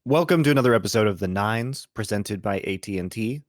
Welcome to another episode of The Nines, presented by AT&T.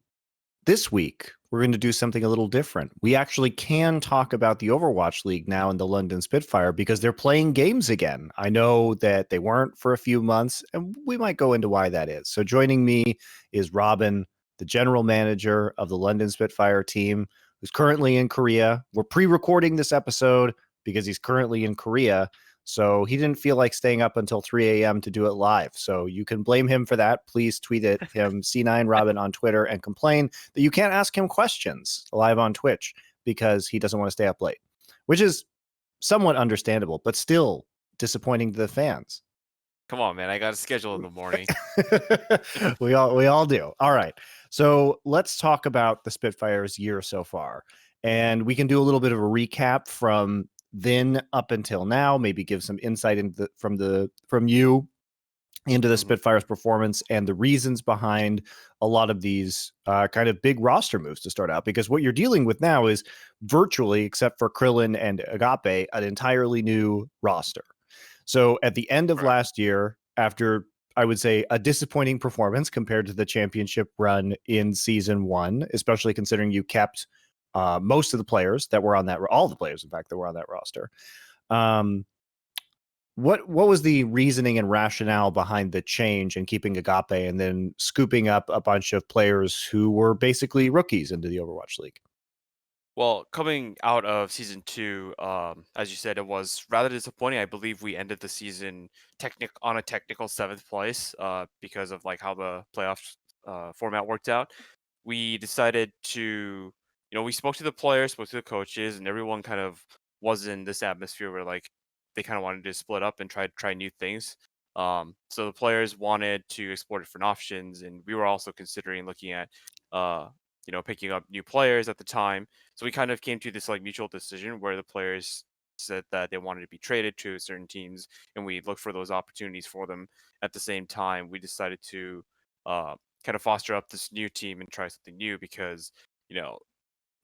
This week, we're going to do something a little different. We actually can talk about the Overwatch League now in the London Spitfire because they're playing games again. I know that they weren't for a few months, and we might go into why that is. So joining me is Robin, the general manager of the London Spitfire team, who's currently in Korea. We're pre-recording this episode because he's currently in Korea. So he didn't feel like staying up until 3 a.m. to do it live. So you can blame him for that. Please tweet at him, C9Robin on Twitter, and complain that you can't ask him questions live on Twitch because he doesn't want to stay up late, which is somewhat understandable, but still disappointing to the fans. Come on, man. I got a schedule in the morning. we all do. All right. So let's talk about the Spitfire's year so far. And we can do a little bit of a recap from then up until now, maybe give some insight into from you into the Spitfire's performance and the reasons behind a lot of these kind of big roster moves to start out. Because what you're dealing with now is virtually, except for Krillin and Agape, an entirely new roster. So at the end of last year, after I would say a disappointing performance compared to the championship run in season one, especially considering you kept most of the players that were on that, all the players, in fact, that were on that roster. What was the reasoning and rationale behind the change and keeping Agape and then scooping up a bunch of players who were basically rookies into the Overwatch League? Well, coming out of season two, as you said, it was rather disappointing. I believe we ended the season on a technical seventh place because of like how the playoff format worked out. We decided to, we spoke to the players, spoke to the coaches, and everyone kind of was in this atmosphere where like they kind of wanted to split up and try new things. So the players wanted to explore different options, and we were also considering looking at, picking up new players at the time. So we kind of came to this like mutual decision where the players said that they wanted to be traded to certain teams, and we looked for those opportunities for them. At the same time, we decided to kind of foster up this new team and try something new because, you know,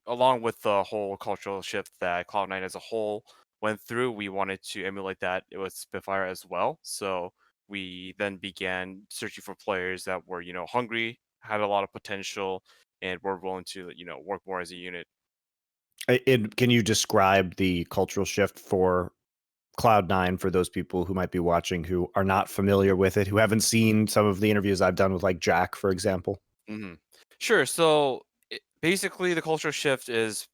along with the whole cultural shift that Cloud9 as a whole went through, we wanted to emulate that with Spitfire as well. So we then began searching for players that were, hungry, had a lot of potential, and were willing to, work more as a unit. And can you describe the cultural shift for Cloud9 for those people who might be watching who are not familiar with it, who haven't seen some of the interviews I've done with like Jack, for example? hmm Sure. So basically, the cultural shift is,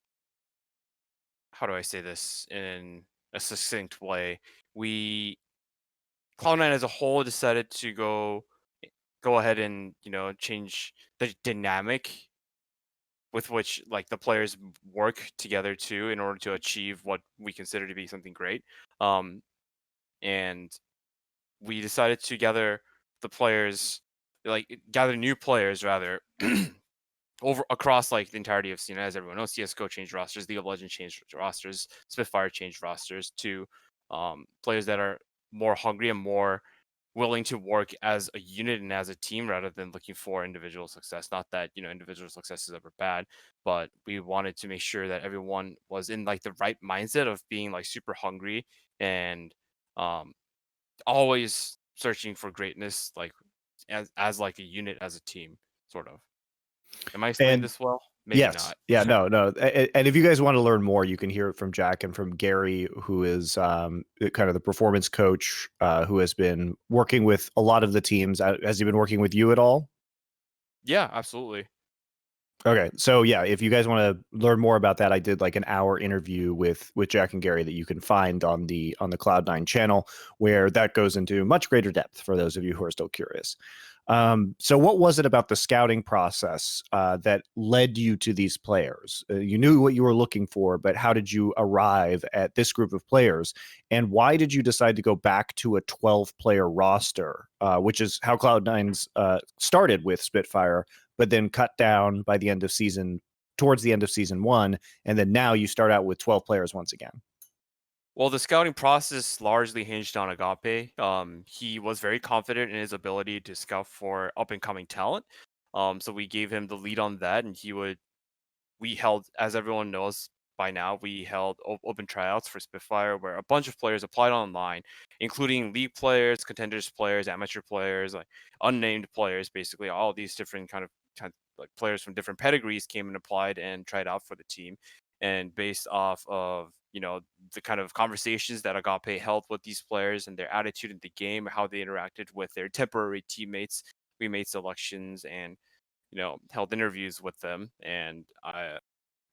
how do I say this in a succinct way? We Cloud9 as a whole decided to go ahead and change the dynamic with which like the players work together too in order to achieve what we consider to be something great. Um, and we decided to gather new players rather over across like the entirety of CNA. As everyone knows, CS:GO changed rosters, League of Legends changed rosters, Spitfire changed rosters to players that are more hungry and more willing to work as a unit and as a team rather than looking for individual success. Not that individual success is ever bad, but we wanted to make sure that everyone was in like the right mindset of being like super hungry and um, always searching for greatness, like as like a unit, as a team, sort of. Am I explaining And this well? Maybe yes. not. Yeah, no. And if you guys want to learn more, you can hear it from Jack and from Gary, who is kind of the performance coach who has been working with a lot of the teams. Has he been working with you at all? Yeah, absolutely. Okay. So yeah, if you guys want to learn more about that, I did like an hour interview with Jack and Gary that you can find on the Cloud9 channel, where that goes into much greater depth for those of you who are still curious. So what was it about the scouting process that led you to these players? You knew what you were looking for, but how did you arrive at this group of players? And why did you decide to go back to a 12-player roster, which is how Cloud9's started with Spitfire, but then cut down by the end of towards the end of season one, and then now you start out with 12 players once again? Well, the scouting process largely hinged on Agape. He was very confident in his ability to scout for up and coming talent. So we gave him the lead on that, and we held, as everyone knows, by now, we held open tryouts for Spitfire, where a bunch of players applied online, including league players, contenders players, amateur players, like unnamed players, basically all these different kind of like players from different pedigrees came and applied and tried out for the team. And based off of the kind of conversations that Agape held with these players and their attitude in the game, how they interacted with their temporary teammates, we made selections and held interviews with them. And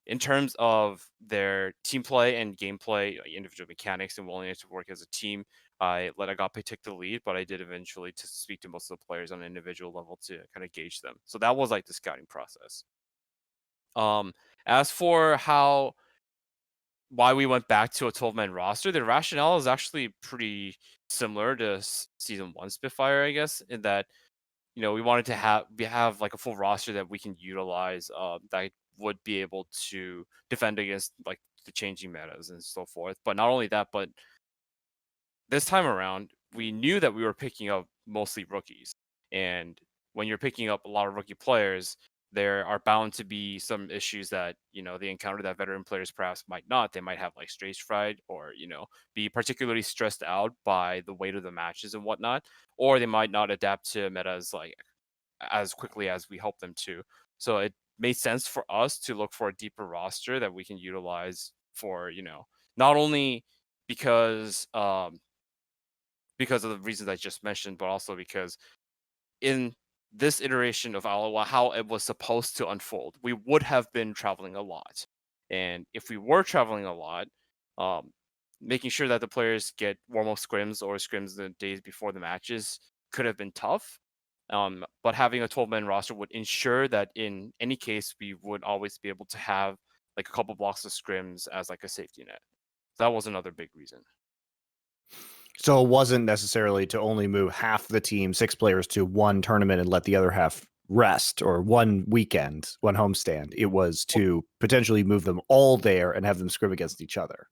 in terms of their team play and gameplay, individual mechanics, and willingness to work as a team, I let Agape take the lead, but I did eventually to speak to most of the players on an individual level to kind of gauge them. So that was like the scouting process. Um, as for why we went back to a 12-man roster, the rationale is actually pretty similar to season one Spitfire, I guess, in that we have like a full roster that we can utilize that would be able to defend against like the changing metas and so forth. But not only that, but this time around, we knew that we were picking up mostly rookies. And when you're picking up a lot of rookie players, there are bound to be some issues that, they encounter that veteran players perhaps might not. They might have like stage fright or, be particularly stressed out by the weight of the matches and whatnot. Or they might not adapt to metas like as quickly as we hope them to. So it made sense for us to look for a deeper roster that we can utilize for, not only because because of the reasons I just mentioned, but also because in this iteration of how it was supposed to unfold, we would have been traveling a lot. And if we were traveling a lot, um, making sure that the players get warm up scrims or scrims the days before the matches could have been tough. But having a 12-man roster would ensure that in any case, we would always be able to have like a couple blocks of scrims as like a safety net. That was another big reason. So it wasn't necessarily to only move half the team, 6 players, to one tournament and let the other half rest, or one weekend, one homestand. It was to potentially move them all there and have them scrim against each other.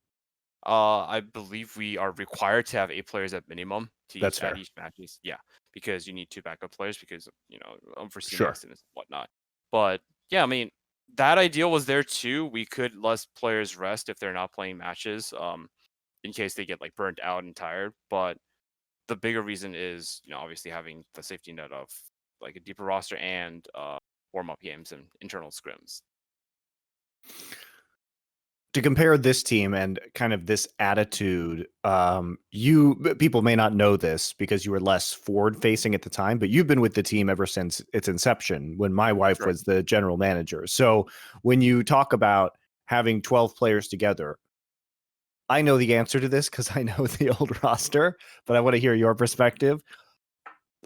I believe we are required to have 8 players at minimum to That's each at fair. each matches. Yeah, because you need 2 backup players because unforeseen Sure. accidents and whatnot. But yeah, I mean that ideal was there too. We could let players rest if they're not playing matches, in case they get like burnt out and tired. But the bigger reason is obviously having the safety net of like a deeper roster and warm up games and internal scrims. To compare this team and kind of this attitude, people may not know this because you were less forward facing at the time, but you've been with the team ever since its inception when my wife Right. was the general manager. So when you talk about having 12 players together, I know the answer to this because I know the old roster, but I want to hear your perspective.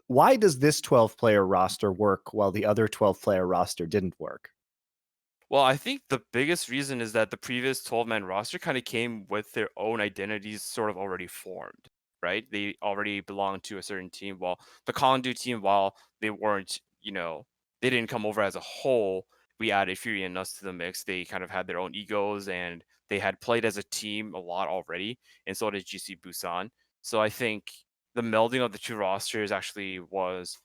Why does this 12-player roster work while the other 12-player roster didn't work? Well, I think the biggest reason is that the previous 12-man roster kind of came with their own identities sort of already formed, right? They already belonged to a certain team. While the Condu team, while they weren't, they didn't come over as a whole, we added Fury and Nuts to the mix. They kind of had their own egos and they had played as a team a lot already. And so did GC Busan. So I think the melding of the two rosters actually was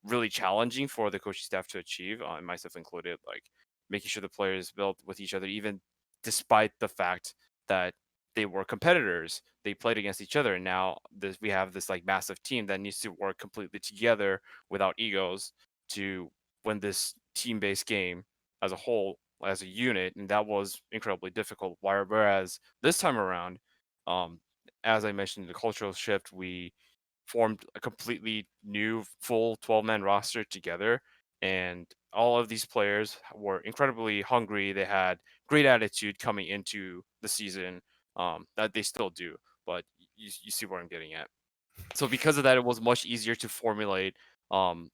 really challenging for the coaching staff to achieve, and myself included, like making sure the players built with each other, even despite the fact that they were competitors. They played against each other, and now we have this like massive team that needs to work completely together without egos to win this team-based game as a whole, as a unit, and that was incredibly difficult. Whereas this time around, um, as I mentioned, the cultural shift, we formed a completely new full 12-man roster together, and all of these players were incredibly hungry. They had great attitude coming into the season, that they still do, but you see where I'm getting at. So because of that, it was much easier to formulate um,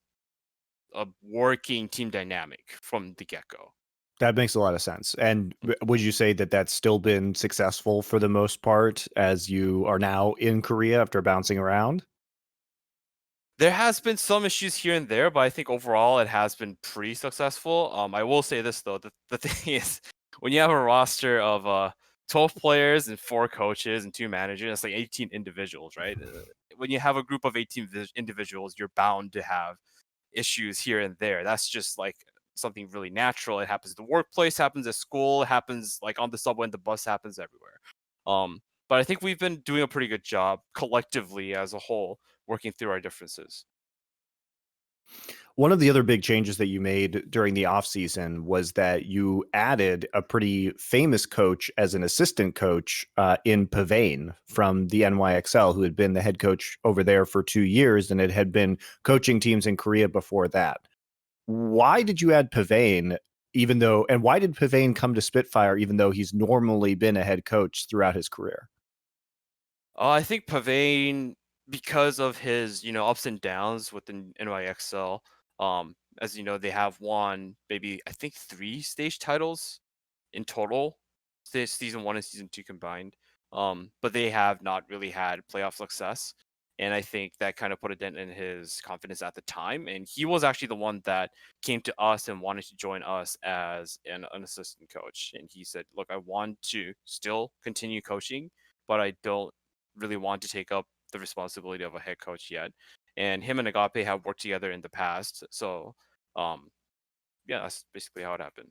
a working team dynamic from the get-go. That makes a lot of sense. And would you say that that's still been successful for the most part as you are now in Korea after bouncing around? There has been some issues here and there, but I think overall it has been pretty successful. I will say this though, the thing is, when you have a roster of 12 players and 4 coaches and 2 managers, that's like 18 individuals, right? When you have a group of 18 individuals, you're bound to have issues here and there. That's just like something really natural. It happens at the workplace, happens at school, it happens like on the subway and the bus, happens everywhere. But I think we've been doing a pretty good job collectively as a whole working through our differences. One of the other big changes that you made during the offseason was that you added a pretty famous coach as an assistant coach in Povain from the NYXL, who had been the head coach over there for 2 years and had been coaching teams in Korea before that. Why did you add Povain, and why did Povain come to Spitfire even though he's normally been a head coach throughout his career? I think Povain, because of his ups and downs with the NYXL, as you know, they have won maybe I think 3 stage titles in total, season 1 and season 2 combined. But they have not really had playoff success, and I think that kind of put a dent in his confidence at the time. And he was actually the one that came to us and wanted to join us as an assistant coach. And he said, "Look, I want to still continue coaching, but I don't really want to take up the responsibility of a head coach yet." And him and Agape have worked together in the past, so um, yeah, that's basically how it happened.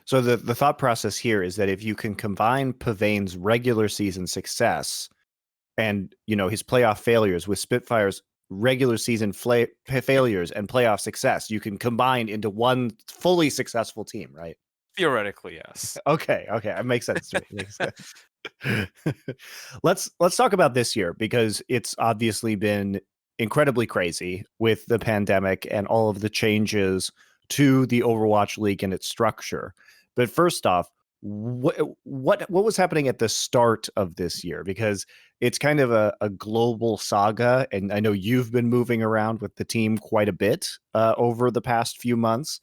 So the thought process here is that if you can combine Pavain's regular season success and his playoff failures with Spitfire's regular season failures and playoff success, you can combine into one fully successful team, right? Theoretically, yes. Okay, it makes sense to me. It makes sense. Let's talk about this year because it's obviously been incredibly crazy with the pandemic and all of the changes to the Overwatch League and its structure. But first off, what was happening at the start of this year? Because it's kind of a global saga, and I know you've been moving around with the team quite a bit over the past few months.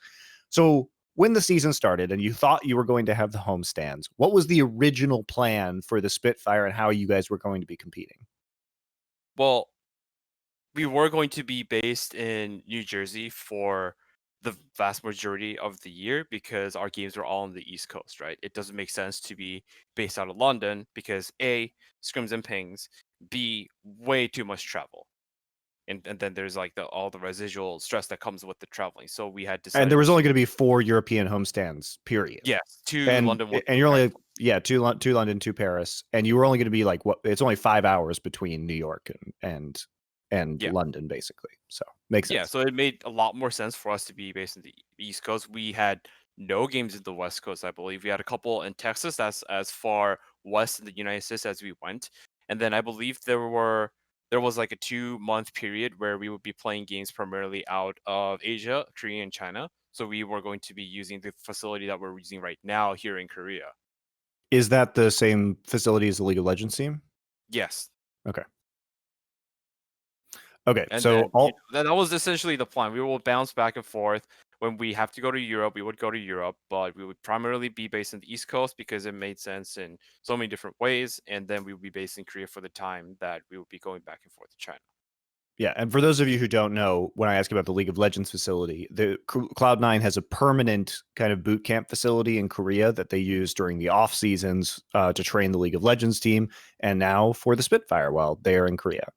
So when the season started and you thought you were going to have the homestands, what was the original plan for the Spitfire and how you guys were going to be competing? Well, we were going to be based in New Jersey for the vast majority of the year because our games were all on the East Coast, right? It doesn't make sense to be based out of London because A, scrims and pings, B, way too much travel. And then there's like all the residual stress that comes with the traveling. So we had And there decided was only to, going to be 4 European homestands, period. yes, two And London, one and you're Paris. only, yeah, 2 London, 2 Paris, and you were only going to be like, what, it's only 5 hours between New York and Yeah. London, basically. So makes Yeah, sense. so it made a lot more sense for us to be based in the East Coast. We had no games in the West Coast, I believe. We had a couple in Texas. That's as far west in the United States as we went. And then I believe there was like a 2 month period where we would be playing games primarily out of Asia, Korea, and China. So we were going to be using the facility that we're using right now here in Korea. Is that the same facility as the League of Legends team? Yes. Okay. Okay. And So then all that was essentially the plan. We will bounce back and forth. When we have to go to Europe, we would go to Europe, but we would primarily be based in the East Coast because it made sense in so many different ways. And then we would be based in Korea for the time that we would be going back and forth to China. Yeah, and for those of you who don't know, when I ask about the League of Legends facility, the Cloud9 has a permanent kind of boot camp facility in Korea that they use during the off seasons to train the League of Legends team, and now for the Spitfire while they are in Korea.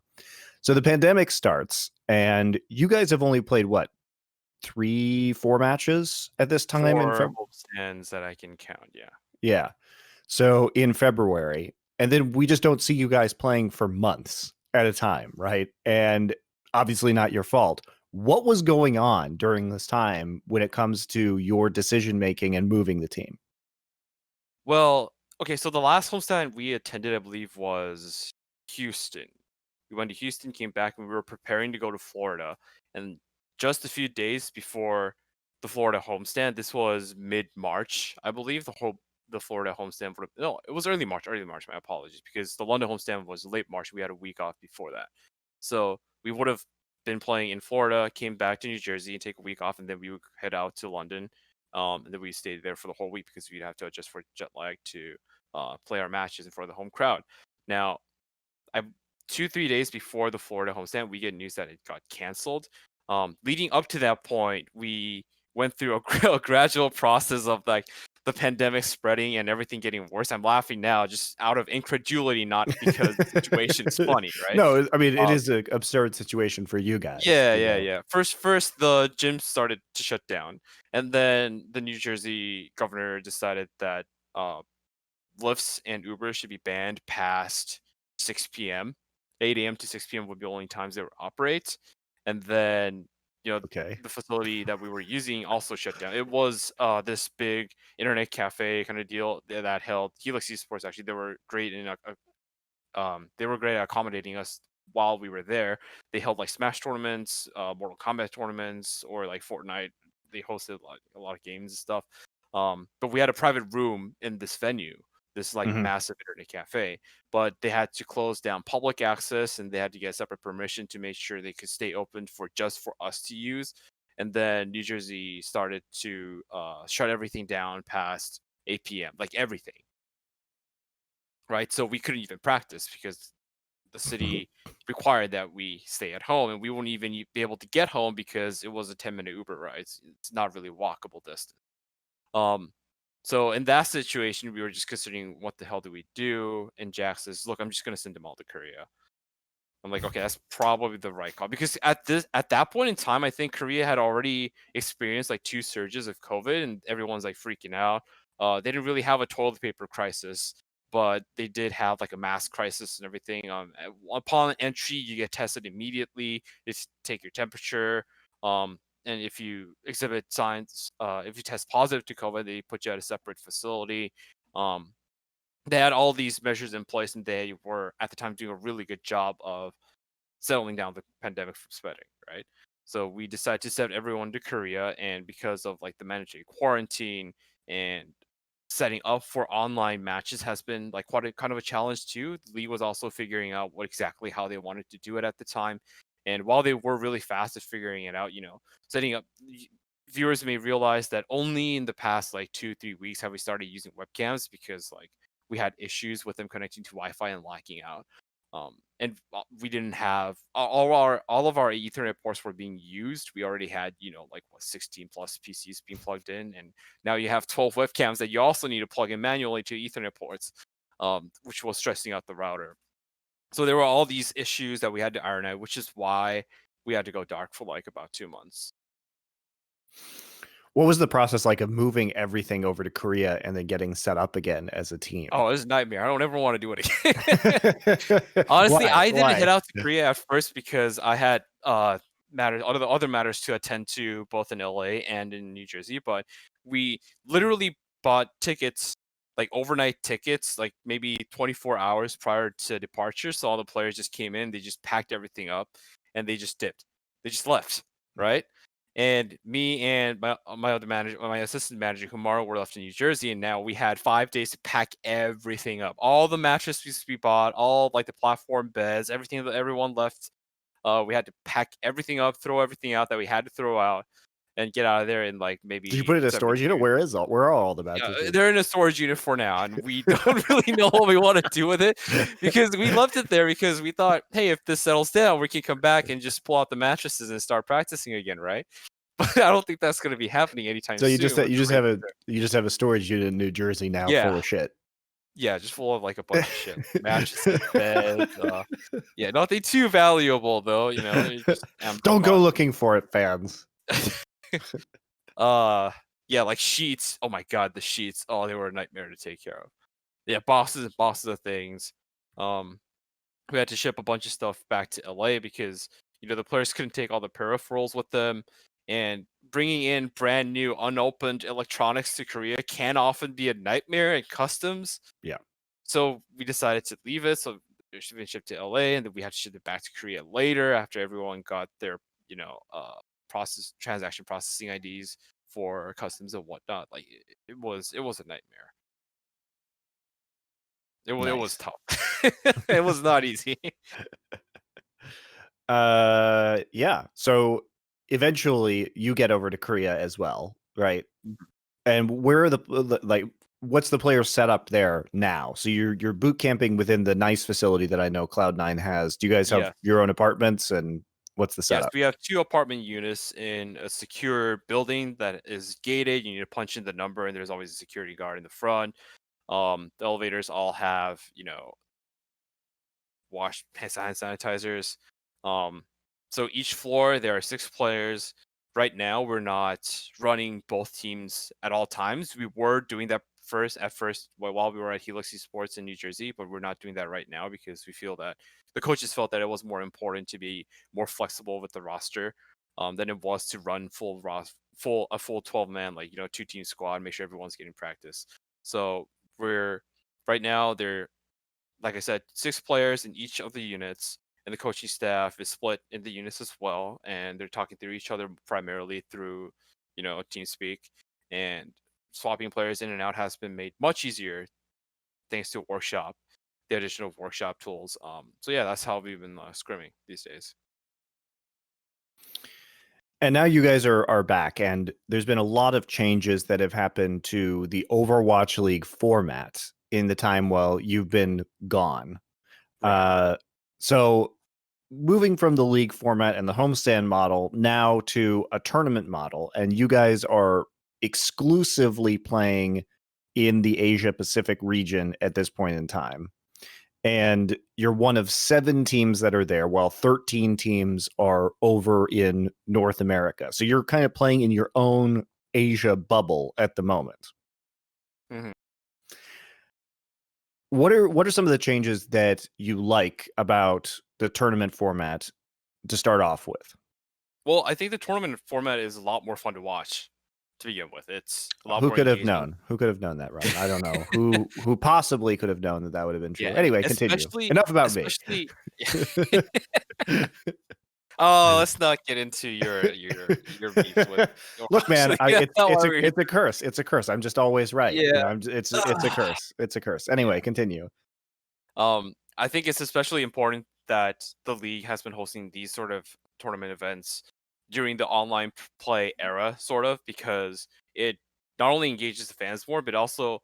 So the pandemic starts, and you guys have only played what, 3, 4 matches at this time in For February? homestands that I can count, yeah. Yeah. So in February, and then we just don't see you guys playing for months at a time, right? And obviously not your fault. What was going on during this time when it comes to your decision making and moving the team? Well, okay, so the last homestand we attended, I believe, was Houston. We went to Houston, came back, and we were preparing to go to Florida. And just a few days before the Florida homestand, this was mid-March, I believe. The Florida homestand would have, no, it was early March. My apologies, because the London homestand was late March. We had a week off before that, so we would have been playing in Florida, came back to New Jersey, and take a week off, and then we would head out to London. And then we stayed there for the whole week because we'd have to adjust for jet lag to play our matches in front of the home crowd. Now, I 2 3 days before the Florida homestand, we get news that it got canceled. Leading up to that point, we went through a gradual process of like the pandemic spreading and everything getting worse. I'm laughing now just out of incredulity, not because the situation is funny, right? No, I mean it Um, is an absurd situation for you guys. yeah, You yeah, know. yeah. First the gym started to shut down, and then the New Jersey governor decided that uh, Lyfts and Uber should be banned past 6 p.m. 8 a.m. to 6 p.m. would be the only times they would operate. And then, Okay. the facility that we were using also shut down. It was this big internet cafe kind of deal that held Helix Esports. Actually, they were great in they were great at accommodating us while we were there. They held like Smash tournaments, Mortal Kombat tournaments, or like Fortnite. They hosted like a lot of games and stuff. But we had a private room in this venue, this like Mhm. massive internet cafe. But they had to close down public access, and they had to get separate permission to make sure they could stay open for just for us to use. And then New Jersey started to shut everything down past 8 p.m. Like everything, right? So we couldn't even practice because the city required that we stay at home, and we wouldn't even be able to get home because it was a 10-minute Uber ride. It's not really walkable distance. Um, so in that situation, we were just considering what the hell do we do? And Jack says, "Look, I'm just gonna send them all to Korea." I'm like, okay, that's probably the right call because at that point in time, I think Korea had already experienced like 2 surges of COVID, and everyone's like freaking out. They didn't really have a toilet paper crisis, but they did have like a mask crisis and everything. Upon entry, you get tested immediately. They take your temperature. And if you exhibit signs, if you test positive to COVID, they put you at a separate facility. Um, they had all these measures in place, and they were at the time doing a really good job of settling down the pandemic from spreading, right? So we decided to send everyone to Korea, and because of like the mandatory quarantine and setting up for online matches has been like quite a kind of a challenge too. The league was also figuring out what exactly how they wanted to do it at the time, and while they were really fast at figuring it out, setting up. Viewers may realize that only in the past like 2-3 weeks have we started using webcams because like we had issues with them connecting to Wi-Fi and locking out. And we didn't have all of our Ethernet ports were being used. We already had like 16 plus PCs being plugged in, and now you have 12 webcams that you also need to plug in manually to Ethernet ports, which was stressing out the router. So there were all these issues that we had to iron out, which is why we had to go dark for like about 2 months. What was the process like of moving everything over to Korea and then getting set up again as a team? Oh, it was a nightmare. I don't ever want to do it again. Honestly, Why? I didn't Why? head out to Korea at first because I had other matters to attend to both in LA and in New Jersey. But we literally bought tickets, like overnight tickets, like maybe 24 hours prior to departure. So all the players just came in, they just packed everything up, and they just dipped. They just left, right? And me and my other manager, my assistant manager, Kumar, were left in New Jersey, and now we had 5 days to pack everything up. All the mattresses we bought, all like the platform beds, everything that everyone left. We had to pack everything up, throw everything out that we had to throw out, and get out of there in like Did you maybe put it in a 72. storage unit? Where are all the Yeah, mattresses? they're in a storage unit for now, and we don't really know what we want to do with it because we left it there because we thought, hey, if this settles down, we can come back and just pull out the mattresses and start practicing again, right? But I don't think that's going to be happening anytime So soon with the rate. you just have a storage unit in New Jersey now full Yeah, of shit. yeah, just full of like a bunch of shit, mattresses, beds. Yeah, nothing too valuable though. You just ample Don't go amount. looking for it, fans. uh, yeah, like sheets. Oh my god, the sheets. Oh, they were a nightmare to take care of. Yeah, boxes and boxes of things. Um, we had to ship a bunch of stuff back to LA because the players couldn't take all the peripherals with them, and bringing in brand new unopened electronics to Korea can often be a nightmare in customs. Yeah. So we decided to leave it. So it should be shipped to LA, and then we had to ship it back to Korea later after everyone got their transaction processing IDs for customs and whatnot. Like it was a nightmare. It was Nice. tough. It was not easy. Yeah. So eventually you get over to Korea as well, right? And where are like what's the player setup there now? So you're boot camping within the nice facility that I know Cloud9 has. Do you guys have Yeah. your own apartments and What's the Yes, setup? we have 2 apartment units in a secure building that is gated. You need to punch in the number, and there's always a security guard in the front. The elevators all have, wash hand sanitizers. Um, so each floor there are 6 players. Right now, we're not running both teams at all times. We were doing that at first while we were at Helix Esports in New Jersey, but we're not doing that right now because we feel that the coaches felt that it was more important to be more flexible with the roster than it was to run a full 12-man, like 2-team squad, make sure everyone's getting practice. So we're right now they're, like I said, 6 players in each of the units, and the coaching staff is split in the units as well, and they're talking through each other primarily through, TeamSpeak, and swapping players in and out has been made much easier thanks to Workshop, the addition of Workshop tools. So yeah, that's how we've been scrimming these days. And now you guys are back, and there's been a lot of changes that have happened to the Overwatch League format in the time while you've been gone. Right. So moving from the league format and the homestand model now to a tournament model, and you guys are exclusively playing in the Asia Pacific region at this point in time. And you're one of 7 teams that are there, while 13 teams are over in North America. So you're kind of playing in your own Asia bubble at the moment. hmm What are some of the changes that you like about the tournament format to start off with? Well, I think the tournament format is a lot more fun to watch to begin with. It's a lot Who more could have engaging. known? Who could have known that, Ryan? I don't know. Who possibly could have known that that would have been true. Yeah, Anyway, continue. especially Enough about me. especially. Oh, let's not get into your beefs with Look, man, Overwatch. Yeah, don't worry. it's a curse. It's a curse. I'm just always right. You Yeah. know, it's a curse. It's a curse. Anyway, Yeah. continue. I think it's especially important that the league has been hosting these sort of tournament events during the online play era, sort of, because it not only engages the fans more, but it also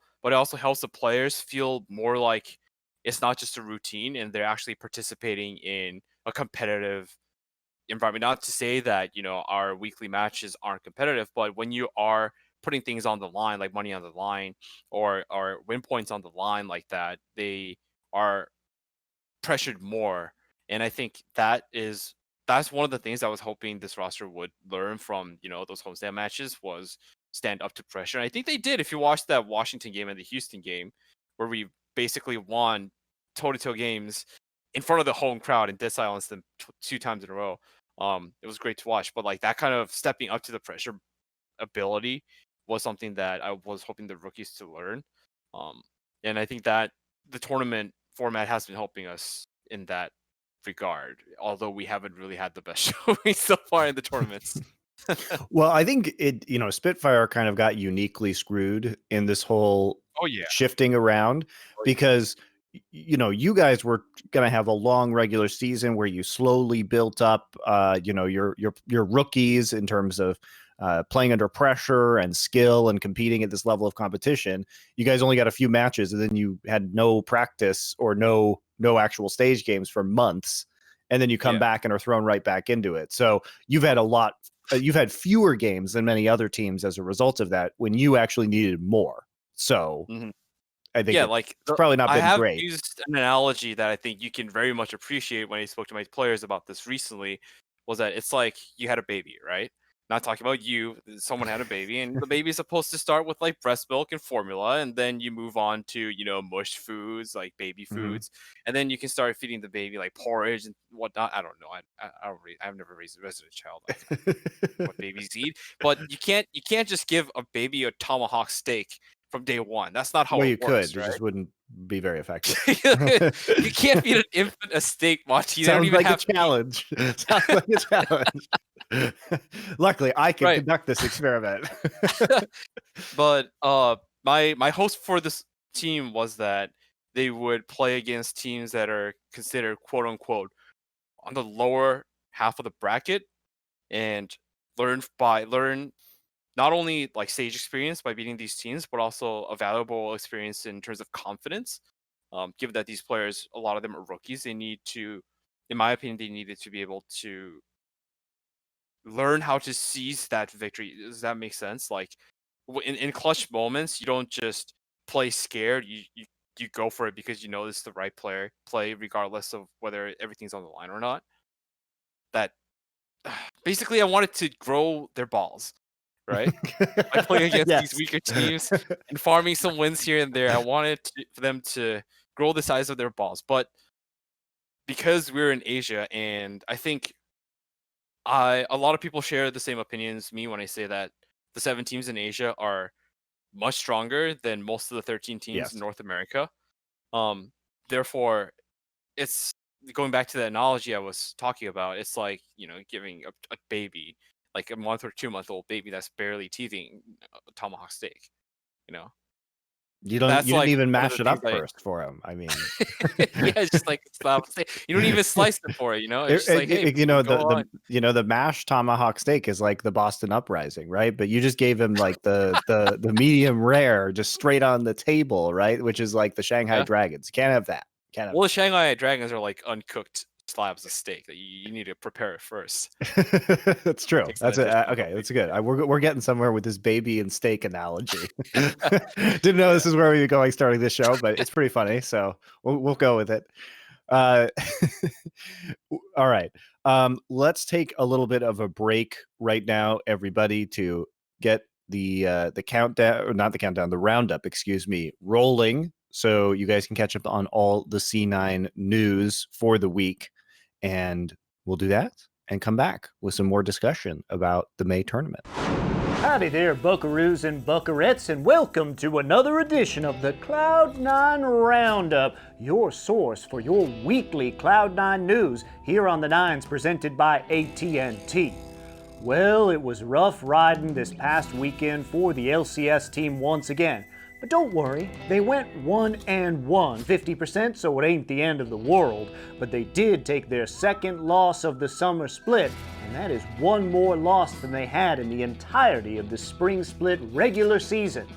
helps the players feel more like it's not just a routine and they're actually participating in a competitive environment. Not to say that our weekly matches aren't competitive, but when you are putting things on the line, like money on the line, or win points on the line like that, they are pressured more. And I think that's one of the things I was hoping this roster would learn from those homestand matches was stand up to pressure. And I think they did. If you watched that Washington game and the Houston game, where we basically won toe-to-toe games in front of the home crowd and did silence them 2 times in a row. It was great to watch. But like that kind of stepping up to the pressure ability was something that I was hoping the rookies to learn. Um, and I think that the tournament format has been helping us in that regard, although we haven't really had the best showing so far in the tournaments. Well, I think Spitfire kind of got uniquely screwed in this whole Oh yeah. shifting around Oh yeah. because you guys were going to have a long regular season where you slowly built up your rookies in terms of playing under pressure and skill and competing at this level of competition. You guys only got a few matches, and then you had no practice or no actual stage games for months, and then you come Yeah. back and are thrown right back into it. So you've had fewer games than many other teams as a result of that when you actually needed more. So Mhm. I think Yeah, it's like probably not I been have great. used an analogy that I think you can very much appreciate when I spoke to my players about this recently, was that it's like you had a baby, right? Not talking about you, someone had a baby, and the baby is supposed to start with like breast milk and formula, and then you move on to mush foods like baby Mhm. foods, and then you can start feeding the baby like porridge and whatnot. I don't know. I've never raised a child. I don't know what babies eat, but you can't just give a baby a tomahawk steak from day one. That's not how Well, it you could. works, It just right? wouldn't be very effective. You can't feed an infant a steak, Machi. They don't Sounds even like a have feet. challenge. Sounds like a challenge. Luckily, I can Right. conduct this experiment. But my host for this team was that they would play against teams that are considered quote unquote on the lower half of the bracket and learn not only like stage experience by beating these teams, but also a valuable experience in terms of confidence. Given that these players, a lot of them are rookies, they need to, in my opinion, they needed to be able to learn how to seize that victory. Does that make sense? Like in clutch moments, you don't just play scared. You go for it because you know this is the right play, regardless of whether everything's on the line or not. That basically, I wanted to grow their balls, right? By playing against these Yes. weaker teams and farming some wins here and there. I wanted for them to grow the size of their balls, but because we're in Asia, and I think a lot of people share the same opinions as me when I say that the 7 teams in Asia are much stronger than most of the 13 teams in Yes. North America. Um, Therefore, it's going back to the analogy I was talking about. It's like, giving a baby, like a month or 2 month old baby that's barely teething, a tomahawk steak. You know, You that's didn't like even one of mash the it things up first for him. I mean, yeah, it's just like stop. You don't even slice it for it. It's just like, hey, you know, go on. the mashed tomahawk steak is like the Boston Uprising, right? But you just gave him like the medium rare, just straight on the table, right? Which is like the Shanghai Yeah. Dragons. You can't have that. Can't have Well, the Shanghai Dragons are like uncooked slabs of steak that you need to prepare it first. that. That's true. Takes an That's it. additional Okay, couple that's good. We're getting somewhere with this baby and steak analogy. weeks. Didn't know Yeah. this is where we were going starting this show, but it's pretty funny. So we'll go with it. Uh, all right. Let's take a little bit of a break right now, everybody, to get the countdown, or not the countdown, the roundup, excuse me, rolling, so you guys can catch up on all the C9 news for the week, and we'll do that and come back with some more discussion about the May tournament. Howdy there, buckaroos and buckarettes, and welcome to another edition of the Cloud9 Roundup, your source for your weekly Cloud9 news here on the Nines, presented by AT&T. Well, it was rough riding this past weekend for the LCS team once again. But don't worry, they went 1-1, 50%, so it ain't the end of the world. But they did take their second loss of the summer split, and that is one more loss than they had in the entirety of the spring split regular season.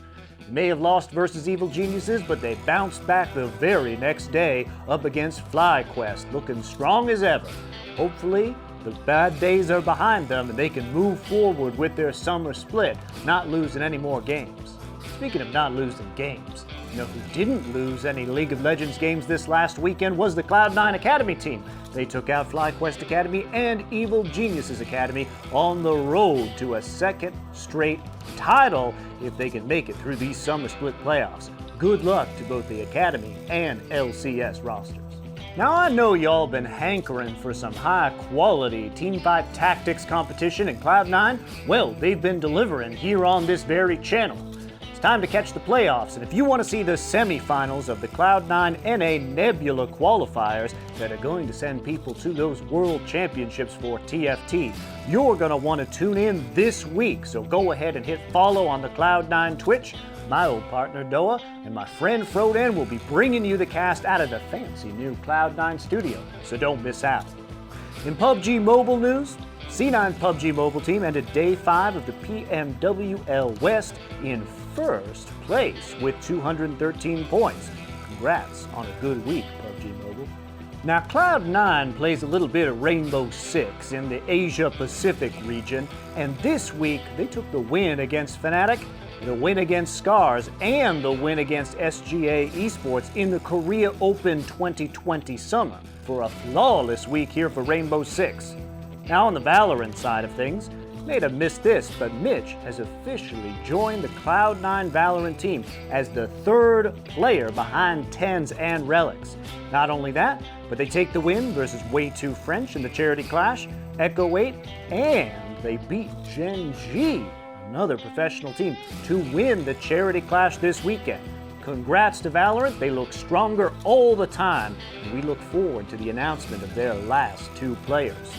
They may have lost versus Evil Geniuses, but they bounced back the very next day up against FlyQuest, looking strong as ever. Hopefully, the bad days are behind them and they can move forward with their summer split, not losing any more games. Speaking of not losing games, you know who didn't lose any League of Legends games this last weekend was the Cloud9 Academy team. They took out FlyQuest Academy and Evil Geniuses Academy on the road to a second straight title if they can make it through these summer split playoffs. Good luck to both the Academy and LCS rosters. Now I know y'all been hankering for some high-quality teamfight tactics competition in Cloud9. Well, they've been delivering here on this very channel. It's time to catch the playoffs, and if you want to see the semifinals of the Cloud9 NA Nebula qualifiers that are going to send people to those World Championships for TFT, you're going to want to tune in this week, so go ahead and hit follow on the Cloud9 Twitch. My old partner Doa and my friend Frodan will be bringing you the cast out of the fancy new Cloud9 studio, so don't miss out. In PUBG Mobile news, C9's PUBG Mobile team ended Day 5 of the PMWL West in first place with 213 points. Congrats on a good week, PUBG Mobile. Now, Cloud9 plays a little bit of Rainbow Six in the Asia-Pacific region, and this week they took the win against Fnatic, the win against Scars, and the win against SGA Esports in the Korea Open 2020 summer for a flawless week here for Rainbow Six. Now on the Valorant side of things, you may have missed this, but Mitch has officially joined the Cloud9 Valorant team as the third player behind Tens and Relics. Not only that, but they take the win versus Way Too French in the Charity Clash, Echo 8, and they beat Gen G, another professional team, to win the Charity Clash this weekend. Congrats to Valorant, they look stronger all the time, and we look forward to the announcement of their last two players.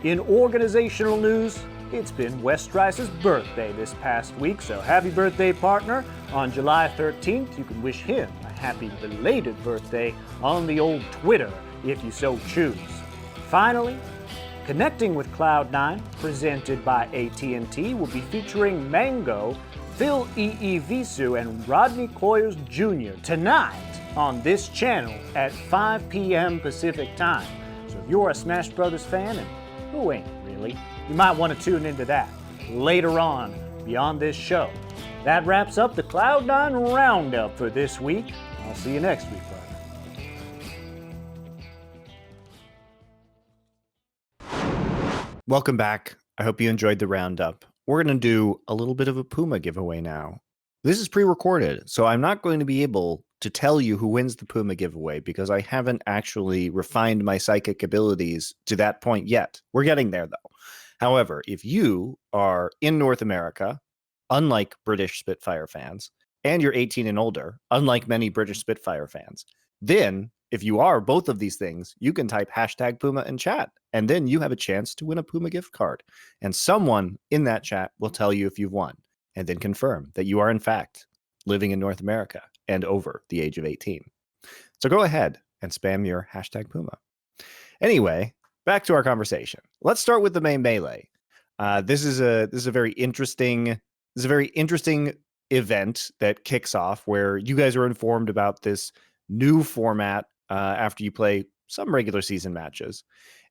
In organizational news, it's been Westrice's birthday this past week, so happy birthday, partner. On July 13th, you can wish him a happy belated birthday on the old Twitter, if you so choose. Finally, Connecting with Cloud9, presented by AT&T, will be featuring Mango, Phil Visu, and Rodney Coyers Jr. tonight on this channel at 5 p.m. Pacific time. So if you're a Smash Brothers fan, and who ain't really, You might want to tune into that later on beyond this show. That wraps up the Cloud9 Roundup for this week. I'll see you next week, brother. Welcome back. I hope you enjoyed the roundup. We're going to do a little bit of a Puma giveaway now. This is pre-recorded, so I'm not going to be able to tell you who wins the Puma giveaway because I haven't actually refined my psychic abilities to that point yet. We're getting there, though. However, if you are in North America, unlike British Spitfire fans, and you're 18 and older, unlike many British Spitfire fans, then if you are both of these things, you can type hashtag Puma in chat, and then you have a chance to win a Puma gift card. And someone in that chat will tell you if you've won, and then confirm that you are, in fact, living in North America and over the age of 18. So go ahead and spam your hashtag Puma. Anyway, back to our conversation. Let's start with the main melee. This is a very interesting event that kicks off where you guys are informed about this new format after you play some regular season matches,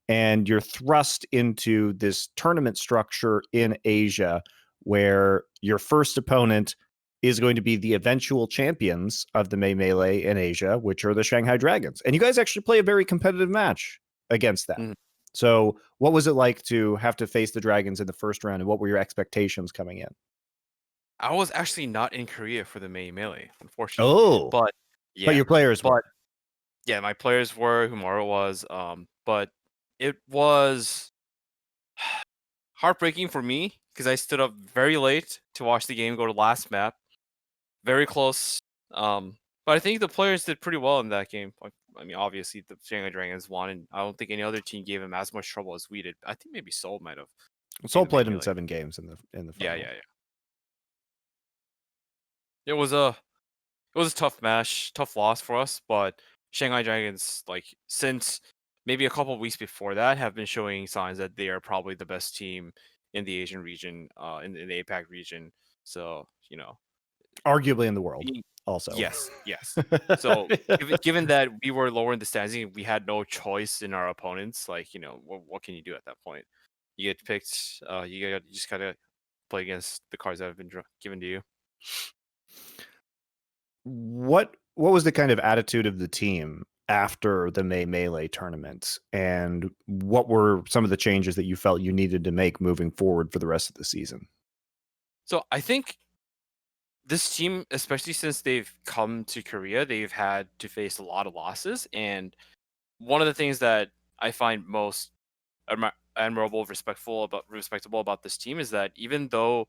and you're thrust into this tournament structure in Asia where your first opponent is going to be the eventual champions of the May Melee in Asia, which are the Shanghai Dragons. And you guys actually play a very competitive match against them. So what was it like to have to face the Dragons in the first round, and what were your expectations coming in? I was actually not in Korea for the May Melee, unfortunately. Oh, But yeah, but your players were. yeah, my players were, Humaro was, but it was heartbreaking for me because I stood up very late to watch the game go to last map. Very close. But I think the players did pretty well in that game. I mean, obviously the Shanghai Dragons won, and I don't think any other team gave him as much trouble as we did. I think maybe Seoul might have. Seoul played him in 7 games in the final. Yeah. It was a tough match, tough loss for us, but Shanghai Dragons, like, since maybe a couple of weeks before that, have been showing signs that they are probably the best team in the Asian region, in the APAC region. So, arguably in the world also. Yes. So given that we were lower in the standing, we had no choice in our opponents. Like, what can you do at that point? You get picked. You just gotta play against the cards that have been given to you. What was the kind of attitude of the team after the May Melee tournament, and what were some of the changes that you felt you needed to make moving forward for the rest of the season? So I think this team, especially since they've come to Korea, they've had to face a lot of losses. And one of the things that I find most admirable, respectable about this team is that even though,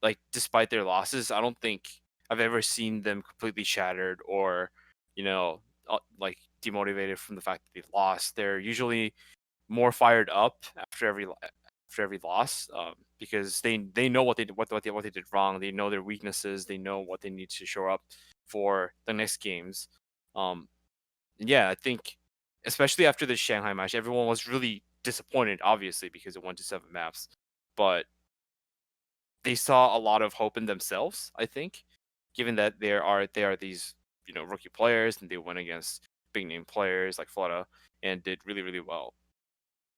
like, despite their losses, I don't think I've ever seen them completely shattered or, like, demotivated from the fact that they've lost. They're usually more fired up after every loss, because they know what they did wrong. They know their weaknesses. They know what they need to show up for the next games. Yeah, I think especially after the Shanghai match, everyone was really disappointed, obviously, because it went to 7 maps, but they saw a lot of hope in themselves. I think, given that they are these rookie players, and they went against big name players like Flutter and did really, really well.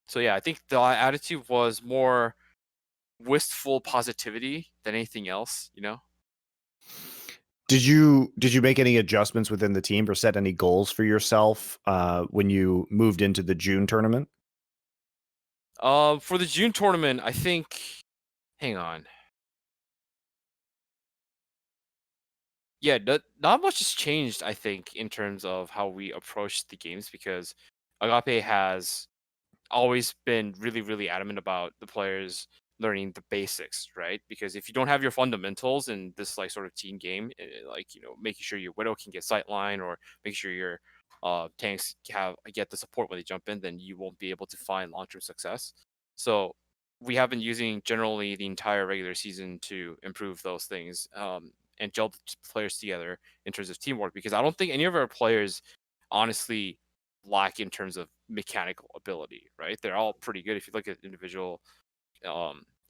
So yeah, I think the attitude was more wistful positivity than anything else. Did you make any adjustments within the team or set any goals for yourself when you moved into the June tournament? For the June tournament, I think. Hang on. Yeah, not much has changed, I think, in terms of how we approach the games, because Agape has always been really, really adamant about the players learning the basics, right? Because if you don't have your fundamentals in this, like, sort of team game, like, making sure your Widow can get sightline, or make sure your tanks get the support when they jump in, then you won't be able to find long-term success. So we have been using generally the entire regular season to improve those things, and gel the players together in terms of teamwork, because I don't think any of our players honestly lack in terms of mechanical ability, right? They're all pretty good. If you look at individual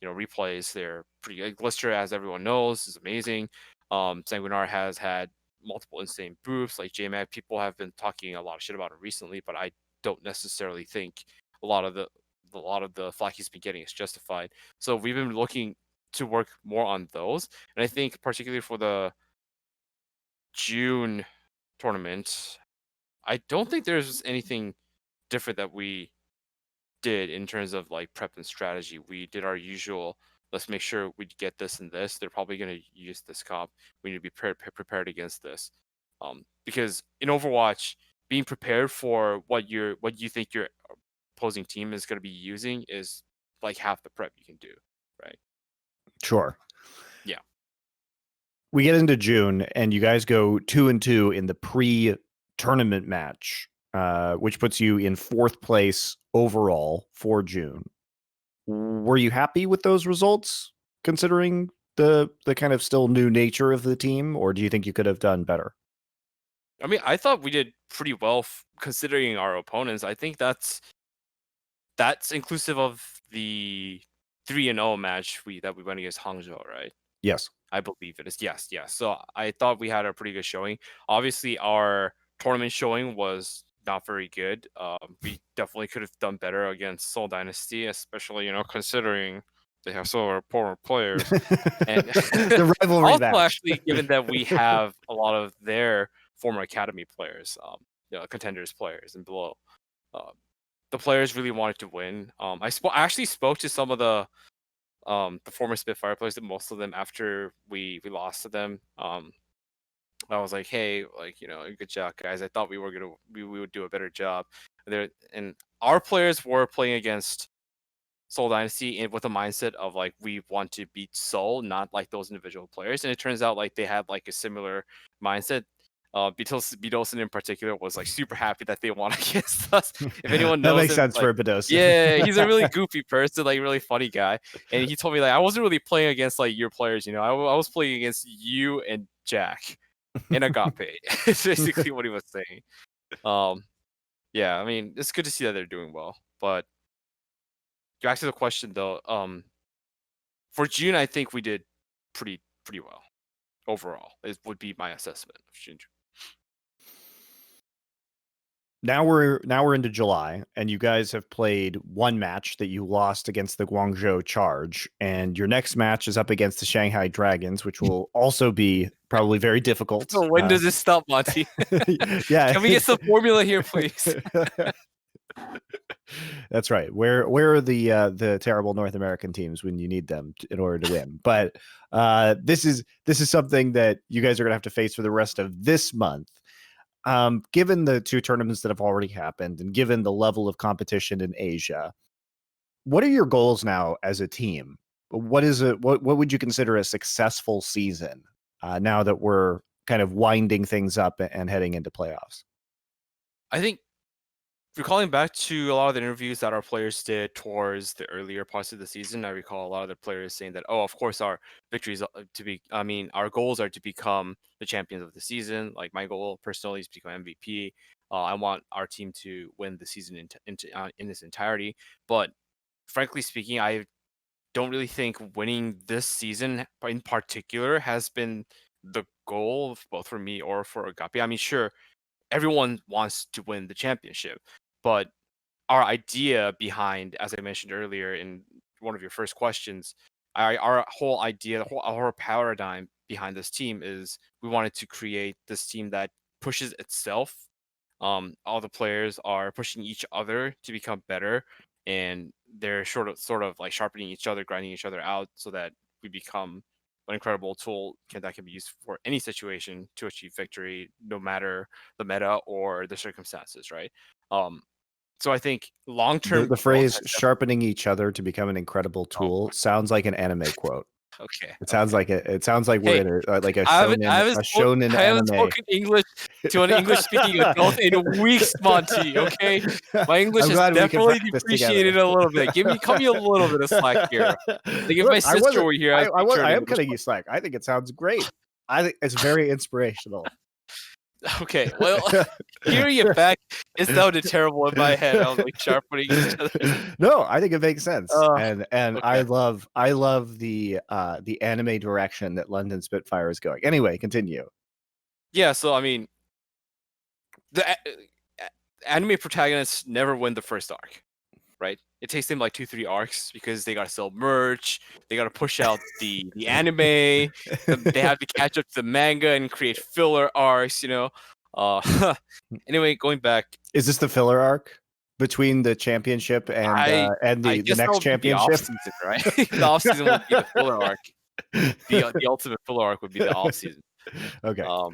replays, they're pretty good. Glister, as everyone knows, is amazing. Sanguinar has had multiple insane boosts. Like JMAG, people have been talking a lot of shit about him recently, but I don't necessarily think a lot of a lot of the flack he's been getting is justified. So we've been looking to work more on those, and I think particularly for the June tournament, I don't think there's anything different that we did in terms of like prep and strategy. We did our usual. Let's make sure we get this and this. They're probably going to use this comp. We need to be prepared against this, because in Overwatch, being prepared for what you think your opposing team is going to be using is like half the prep you can do, right? Sure. Yeah. We get into June, and you guys go 2-2 in the pre-tournament match, which puts you in 4th place overall for June. Were you happy with those results, considering the kind of still new nature of the team, or do you think you could have done better? I mean, I thought we did pretty well considering our opponents. I think that's inclusive of the 3-0 match that we went against Hangzhou, right? Yes. I believe it is. Yes. So I thought we had a pretty good showing. Obviously, our tournament showing was not very good. We definitely could have done better against Seoul Dynasty, especially considering they have so many poor players. And the rivalry also, match. actually, given that we have a lot of their former academy players, contenders players and below, the players really wanted to win. I actually spoke to some of the former Spitfire players, most of them after we lost to them. I was like, hey, good job, guys. I thought we would do a better job. And our players were playing against Seoul Dynasty with a mindset of like we want to beat Seoul, not like those individual players. And it turns out like they had like a similar mindset. Bidosin in particular was like super happy that they won against us. If anyone knows that makes him, sense like, for Bidosin. Yeah, he's a really goofy person, like really funny guy. And he told me like I wasn't really playing against like your players, I was playing against you and Jack and Agape. It's basically what he was saying. Yeah, I mean it's good to see that they're doing well. But back to the question though, for June I think we did pretty well overall. It would be my assessment of June. Now we're into July, and you guys have played one match that you lost against the Guangzhou Charge, and your next match is up against the Shanghai Dragons, which will also be probably very difficult. So when does this stop, Monty? Yeah, can we get some formula here, please? That's right. Where are the terrible North American teams when you need them in order to win? But this is something that you guys are going to have to face for the rest of this month. Given the 2 tournaments that have already happened, and given the level of competition in Asia, what are your goals now as a team? What would you consider a successful season now that we're kind of winding things up and heading into playoffs? I think recalling back to a lot of the interviews that our players did towards the earlier parts of the season, I recall a lot of the players saying that, of course, our victories our goals are to become the champions of the season. Like my goal personally is to become MVP. I want our team to win the season in its entirety. But frankly speaking, I don't really think winning this season in particular has been the goal, both for me or for Agape. I mean, sure, everyone wants to win the championship, but our idea behind, as I mentioned earlier in one of your first questions, our whole idea, our paradigm behind this team is we wanted to create this team that pushes itself. All the players are pushing each other to become better, and they're sort of like sharpening each other, grinding each other out, so that we become an incredible tool that can be used for any situation to achieve victory, no matter the meta or the circumstances, right? So I think long-term the phrase "sharpening each other to become an incredible tool" sounds like an anime quote. Okay. It sounds like we're in a shonen I anime. haven't spoken English to an English-speaking adult in weeks, Monty. Okay, my English has definitely depreciated a little bit. Cut me a little bit of slack here. Like if my sister were here, I am cutting you slack. I think it sounds great. I think it's very inspirational. Okay, well, hearing it back, it sounded terrible in my head. I was like sharpening each other. No, I think it makes sense, and okay. I love the anime direction that London Spitfire is going. Anyway, continue. Yeah, so I mean, the anime protagonists never win the first arc. right? It takes them like 2-3 arcs because they gotta sell merch, they gotta push out the anime, they have to catch up to the manga and create filler arcs, Anyway, going back, Is this the filler arc between the championship and I the guess that next would be the off championship? season, right? The off season would be the filler arc. The ultimate filler arc would be the off season. Okay. But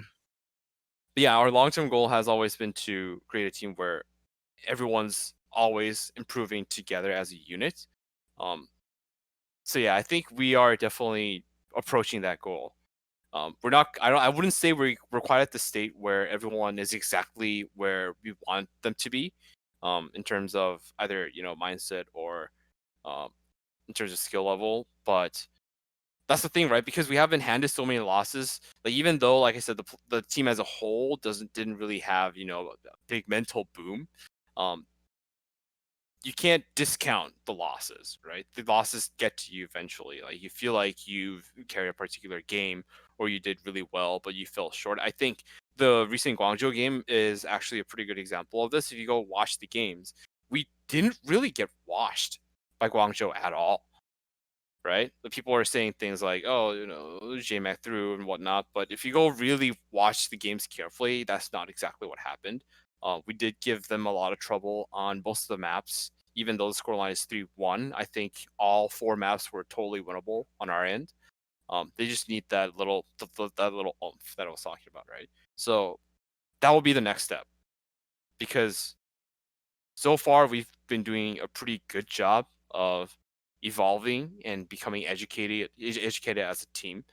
yeah, our long-term goal has always been to create a team where everyone's always improving together as a unit. So yeah, I think we are definitely approaching that goal. We're not. I wouldn't say we're quite at the state where everyone is exactly where we want them to be, in terms of either mindset or in terms of skill level. But that's the thing, right? Because we haven't handed so many losses. Like, even though, like I said, the team as a whole didn't really have a big mental boom. You can't discount the losses, right? The losses get to you eventually. Like, you feel like you've carried a particular game or you did really well, but you fell short. I think the recent Guangzhou game is actually a pretty good example of this. If you go watch the games, we didn't really get washed by Guangzhou at all, right? The people are saying things like, oh, JMac through and whatnot. But if you go really watch the games carefully, that's not exactly what happened. We did give them a lot of trouble on most of the maps, even though the scoreline is 3-1. I think all 4 maps were totally winnable on our end. They just need that little oomph that I was talking about, right? So that will be the next step, because so far we've been doing a pretty good job of evolving and becoming educated as a team.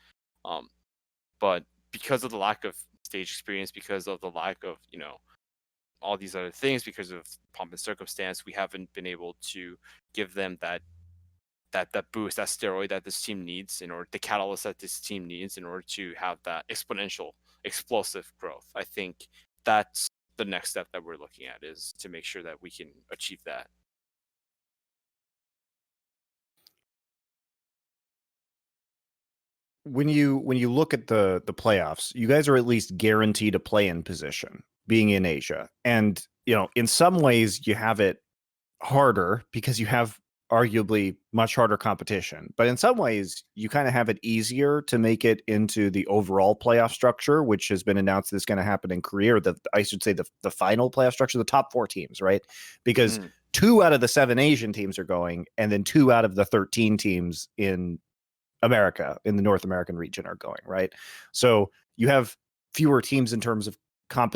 But because of the lack of stage experience, because of the lack of all these other things, because of pomp and circumstance, we haven't been able to give them that boost, that steroid that this team needs, the catalyst that this team needs in order to have that explosive growth. I think that's the next step that we're looking at, is to make sure that we can achieve that. When you look at the playoffs, you guys are at least guaranteed a play-in position being in Asia. And, in some ways you have it harder because you have arguably much harder competition. But in some ways, you kind of have it easier to make it into the overall playoff structure, which has been announced is going to happen in Korea, or I should say the final playoff structure, the top 4 teams, right? Because 2 out of the 7 Asian teams are going, and then 2 out of the 13 teams in America, in the North American region, are going, right? So you have fewer teams in terms of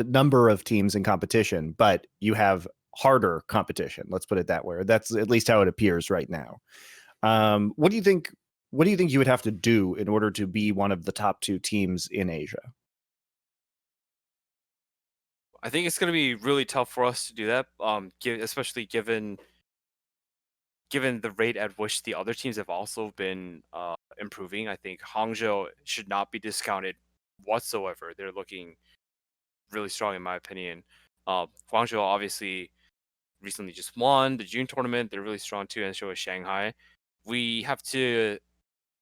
number of teams in competition, but you have harder competition. Let's put it that way. That's at least how it appears right now. What do you think? What do you think you would have to do in order to be one of the top 2 teams in Asia? I think it's going to be really tough for us to do that, especially given the rate at which the other teams have also been improving. I think Hangzhou should not be discounted whatsoever. They're looking really strong, in my opinion. Guangzhou obviously recently just won the June tournament. They're really strong too, and so is Shanghai. We have to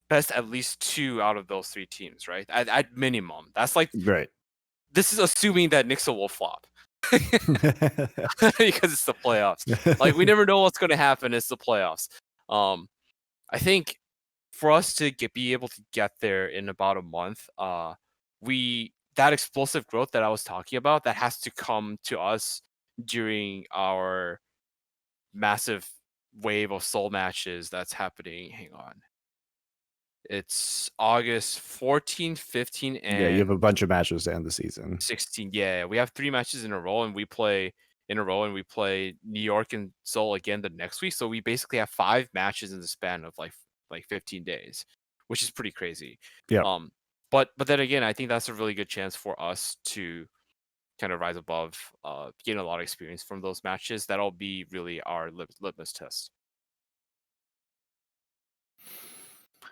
best at least 2 out of those 3 teams, right? At minimum. That's like, right. This is assuming that Nixel will flop. Because it's the playoffs. Like, we never know what's going to happen. It's the playoffs. I think for us to be able to get there in about a month, that explosive growth that I was talking about, that has to come to us during our massive wave of soul matches that's happening. Hang on. It's August 14, 15, and yeah, you have a bunch of matches to end the season. 16. Yeah, we have 3 matches in a row, and we play New York and Seoul again the next week. So we basically have 5 matches in the span of like 15 days, which is pretty crazy. Yeah. But then again, I think that's a really good chance for us to kind of rise above, gain a lot of experience from those matches. That'll be really our litmus test.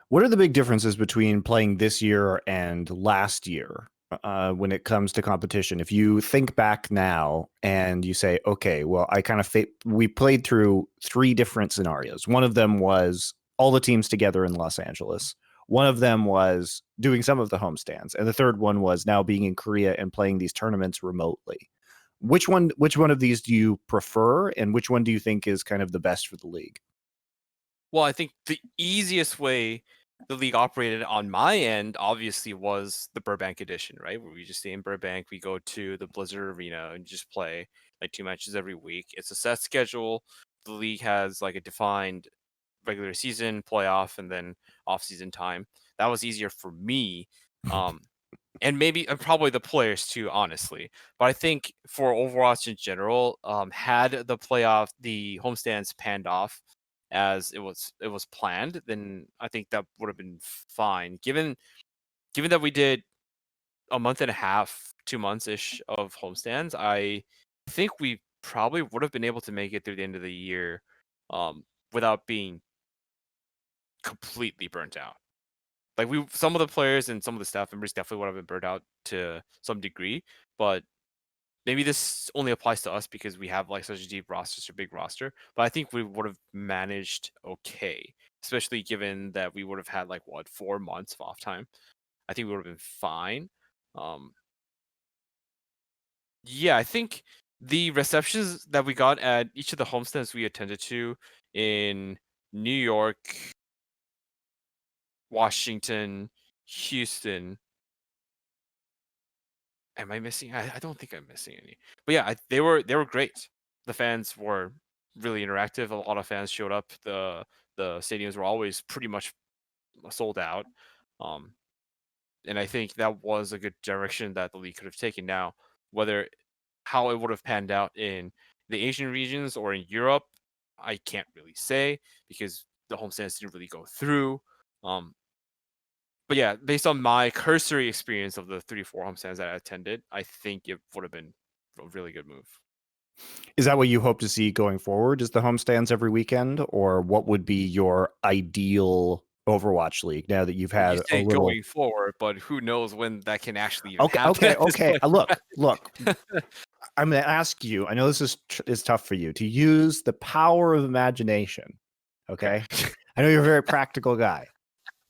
What are the big differences between playing this year and last year when it comes to competition? If you think back now and you say, okay, well, we played through 3 different scenarios. One of them was all the teams together in Los Angeles. One of them was doing some of the homestands. And the third one was now being in Korea and playing these tournaments remotely. Which one of these do you prefer, and which one do you think is kind of the best for the league? Well, I think the easiest way the league operated on my end, obviously, was the Burbank edition, right? Where we just stay in Burbank, we go to the Blizzard Arena and just play like 2 matches every week. It's a set schedule. The league has like a defined regular season, playoff, and then off-season time. That was easier for me. And maybe and probably the players too, honestly. But I think for Overwatch in general, had the homestands panned off as it was planned, then I think that would have been fine. Given that we did a month and a half, 2 months ish of homestands, I think we probably would have been able to make it through the end of the year, without being completely burnt out. Like some of the players and some of the staff members definitely would have been burnt out to some degree, but maybe this only applies to us because we have like such a deep roster, such a big roster. But I think we would have managed okay, especially given that we would have had like 4 months of off time. I think we would have been fine. Yeah, I think the receptions that we got at each of the homestands we attended to in New York, Washington, Houston. Am I missing? I don't think I'm missing any. But yeah, they were great. The fans were really interactive. A lot of fans showed up. The stadiums were always pretty much sold out. And I think that was a good direction that the league could have taken. Now, whether how it would have panned out in the Asian regions or in Europe, I can't really say because the homestands didn't really go through. But yeah, based on my cursory experience of the 3-4 homestands that I attended, I think it would have been a really good move. Is that what you hope to see going forward? Is the homestands every weekend, or what would be your ideal Overwatch league now that you've had You a say little? going forward, but who knows when that can actually even happen Okay. at this point, Look. I'm going to ask you. I know this is tough for you to use the power of imagination. Okay. I know you're a very practical guy.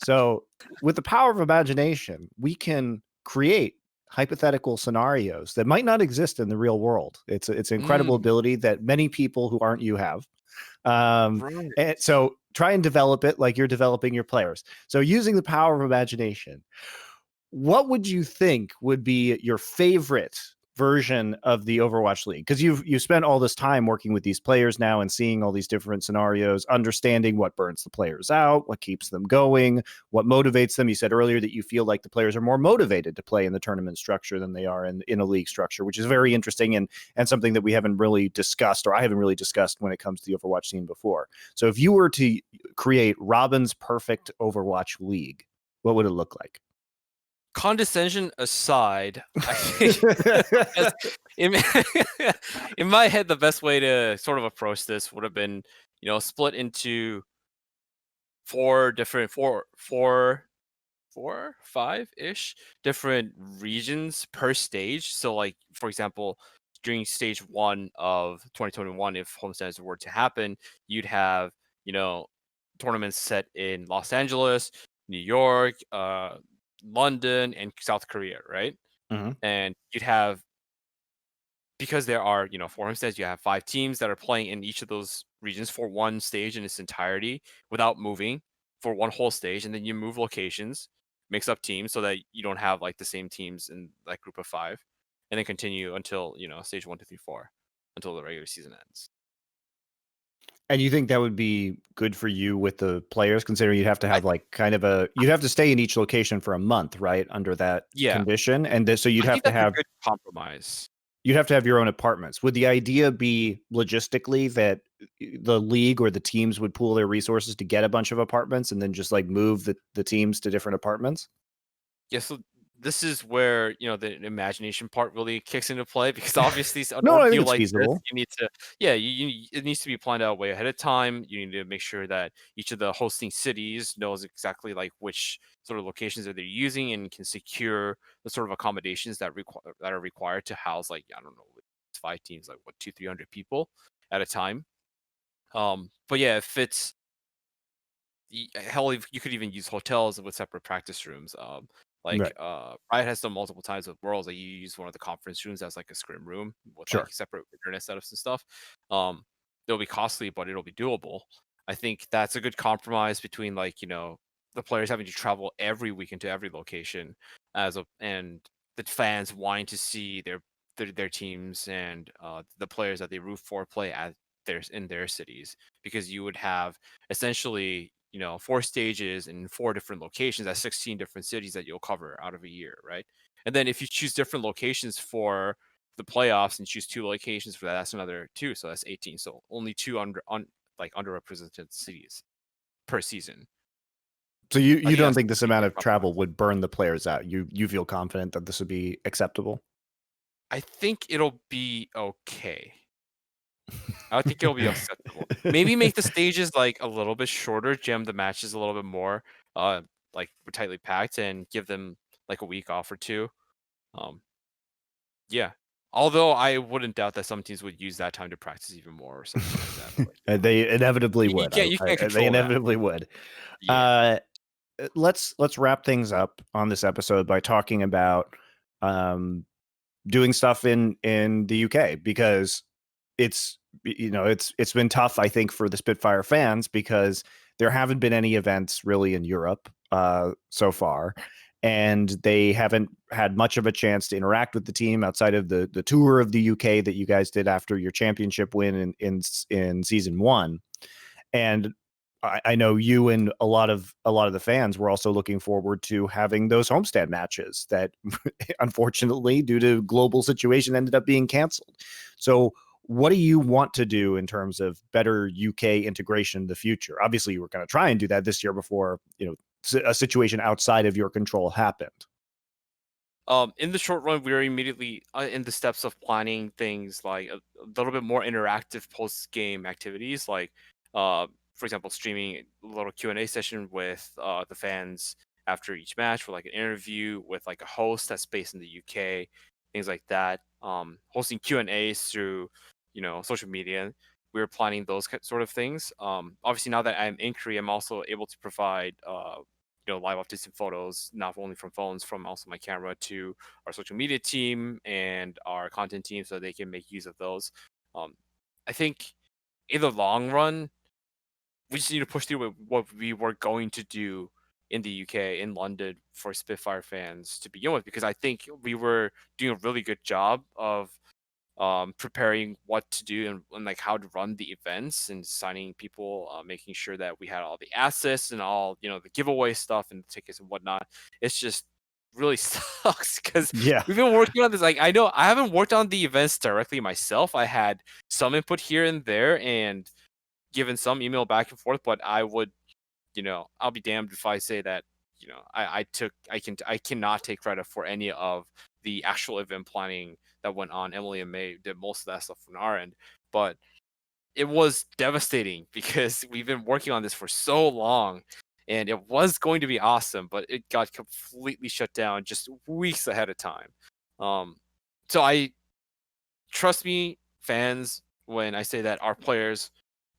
So with the power of imagination, we can create hypothetical scenarios that might not exist in the real world. It's an incredible ability that many people who aren't you have. Right. And so try and develop it like you're developing your players. So using the power of imagination, what would you think would be your favorite version of the Overwatch League? Because you've spent all this time working with these players now and seeing all these different scenarios, understanding what burns the players out, what keeps them going, what motivates them. You said earlier that you feel like the players are more motivated to play in the tournament structure than they are in a league structure, which is very interesting and something that we haven't really discussed, or I haven't really discussed when it comes to the Overwatch scene before. So if you were to create Robin's perfect Overwatch League, what would it look like? Condescension aside, I think in my head, the best way to sort of approach this would have been, split into 5-ish different regions per stage. So, like, for example, during stage 1 of 2021, if homestands were to happen, you'd have, tournaments set in Los Angeles, New York, London, and South Korea, right? And you'd have, because there are 4 homestands, you have 5 teams that are playing in each of those regions for one stage in its entirety without moving for one whole stage, and then you move locations, mix up teams so that you don't have like the same teams in that group of 5, and then continue until stage 1, 2, 3, 4 until the regular season ends. And you think that would be good for you with the players, considering you'd have to have you'd have to stay in each location for a month, right? Under that condition. And so you'd I have think to that's a have good compromise. You'd have to have your own apartments. Would the idea be logistically that the league or the teams would pool their resources to get a bunch of apartments and then just like move the teams to different apartments? Yeah, so this is where the imagination part really kicks into play, because obviously an No, I think ordeal it's like this, feasible. you need to it needs to be planned out way ahead of time. You need to make sure that each of the hosting cities knows exactly like which sort of locations that they're using and can secure the sort of accommodations that are required to house, like, I don't know, 5 teams, like 200-300 people at a time. But yeah, if it's hell, you could even use hotels with separate practice rooms. Like Right. Riot has done multiple times with Worlds. Like you use one of the conference rooms as like a scrim room with Sure. like separate internet setups and stuff. It'll be costly, but it'll be doable. I think that's a good compromise between like, the players having to travel every weekend to every location and the fans wanting to see their teams and the players that they root for play at in their cities, because you would have essentially 4 stages in 4 different locations at 16 different cities that you'll cover out of a year, right? And then if you choose different locations for the playoffs and choose 2 locations for that, that's another 2, so that's 18. So only 2 underrepresented cities per season. So I you think don't that's think this a amount good of compromise. travel would burn the players out? You feel confident that this would be acceptable? I think it'll be okay. I think it'll be acceptable. Maybe make the stages like a little bit shorter, jam the matches a little bit more, like tightly packed, and give them like a week off or 2. Um, yeah. Although I wouldn't doubt that some teams would use that time to practice even more or something like that. But They inevitably you would. can't you can't They control that. inevitably would. Yeah. Let's wrap things up on this episode by talking about doing stuff in the UK, because it's it's been tough, I think, for the Spitfire fans, because there haven't been any events really in Europe so far, and they haven't had much of a chance to interact with the team outside of the tour of the UK that you guys did after your championship win in season 1. And I know you and a lot of the fans were also looking forward to having those homestand matches that unfortunately, due to global situation, ended up being canceled. So what do you want to do in terms of better UK integration in the future? Obviously, you were going to try and do that this year before, a situation outside of your control happened. In the short run, we are immediately in the steps of planning things like a little bit more interactive post-game activities, like, for example, streaming a little Q&A session with the fans after each match, for like an interview with like a host that's based in the UK, things like that. Hosting Q&As through, social media. We're planning those sort of things. Obviously, now that I'm in Korea, I'm also able to provide live updates and photos, not only from phones, from also my camera, to our social media team and our content team, so they can make use of those. I think in the long run, we just need to push through with what we were going to do in the UK, in London, for Spitfire fans to begin with, because I think we were doing a really good job of preparing what to do and like how to run the events and signing people, making sure that we had all the assets and all the giveaway stuff and the tickets and whatnot. It's just really sucks because Yeah. we've been working on this. Like, I know I haven't worked on the events directly myself. I had some input here and there and given some email back and forth, but I would, I'll be damned if I say that I cannot take credit for any of the actual event planning that went on. Emily and May did most of that stuff from our end, but it was devastating because we've been working on this for so long, and it was going to be awesome, but it got completely shut down just weeks ahead of time. So I trust me, fans, when I say that our players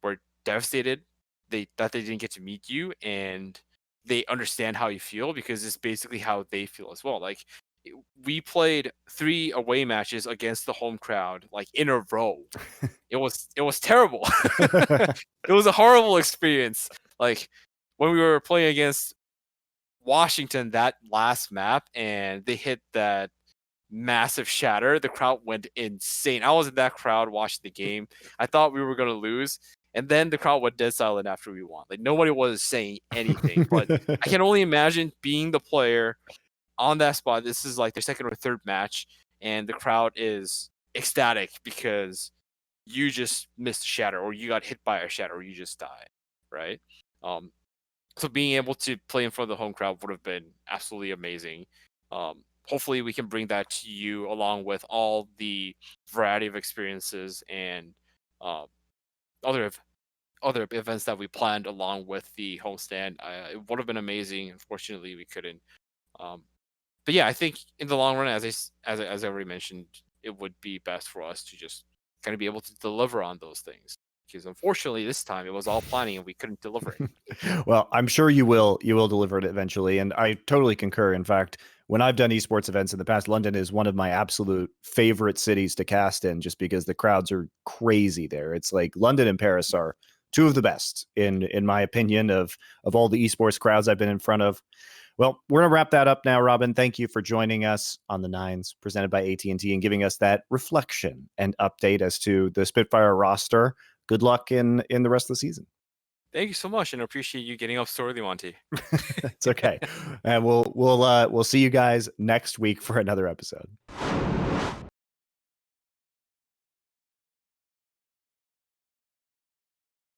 were devastated that they didn't get to meet you, and they understand how you feel, because it's basically how they feel as well. Like, we played 3 away matches against the home crowd like in a row. It was terrible. It was a horrible experience. Like, when we were playing against Washington that last map and they hit that massive shatter, the crowd went insane. I was in that crowd watching the game. I thought we were going to lose, and then the crowd went dead silent after we won. Like, nobody was saying anything. But I can only imagine being the player on that spot. This is like their second or third match, and the crowd is ecstatic because you just missed a shatter, or you got hit by a shatter, or you just died, right? So being able to play in front of the home crowd would have been absolutely amazing. Hopefully we can bring that to you, along with all the variety of experiences and other events that we planned along with the homestand. It would have been amazing. Unfortunately, we couldn't. But yeah, I think in the long run, as I already mentioned, it would be best for us to just kind of be able to deliver on those things. Because unfortunately, this time it was all planning and we couldn't deliver it. Well, I'm sure you will deliver it eventually, and I totally concur. In fact, when I've done esports events in the past, London is one of my absolute favorite cities to cast in, just because the crowds are crazy there. It's like London and Paris are two of the best in my opinion of all the esports crowds I've been in front of. Well, we're going to wrap that up now, Robin. Thank you for joining us on the Nines presented by AT&T and giving us that reflection and update as to the Spitfire roster. Good luck in the rest of the season. Thank you so much, and appreciate you getting up so early, Monty. It's okay. And we'll see you guys next week for another episode.